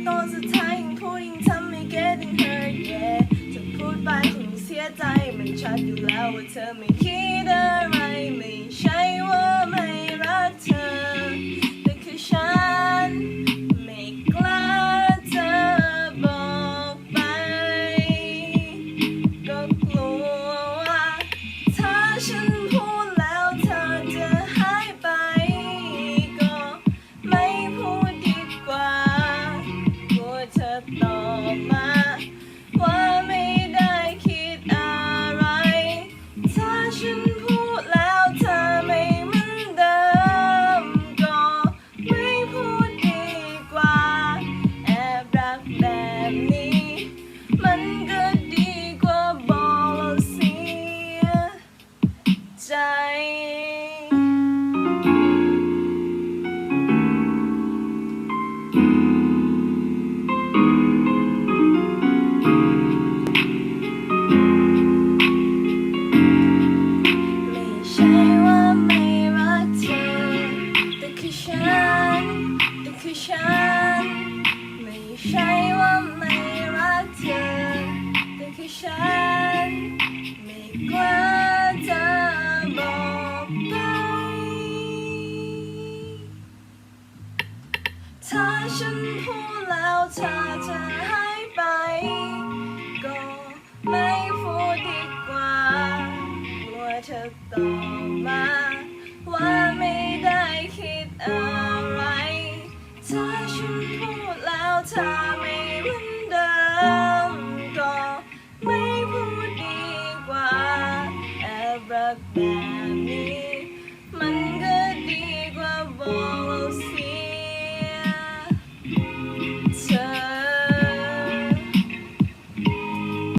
ตอนสุดท้ายยังพูดยังทำให้ getting hurt yeah จะพูดไปคงเสียใจมันชัดอยู่แล้วว่าเธอไม่คิดอะไรไม่ใช่ว่าไม่รักเธอแต่คือฉันไม่กล้าจะบอกไปก็กลัวว่าถ้าฉันพูดแล้วเธอจะหายไปก็ไม่พูดดีกว่าเธอตอบมาว่าไม่ได้คิดอะไรถ้าฉันพูดแล้วเธอไม่เหมือนเดิมก็ไม่พูดดีกว่าแอบรักแบบนี้มันก็ดีกว่าบอกเราเสียใจไม่ใช่ว่าไม่รักเธอแต่คือฉันไม่กล้าจะบอกไปถ้าฉันพูดแล้วเธอจะหายไปก็ไม่พูดดีกว่ากลัวเธอตอบมาว่าไม่ได้คิดอะไร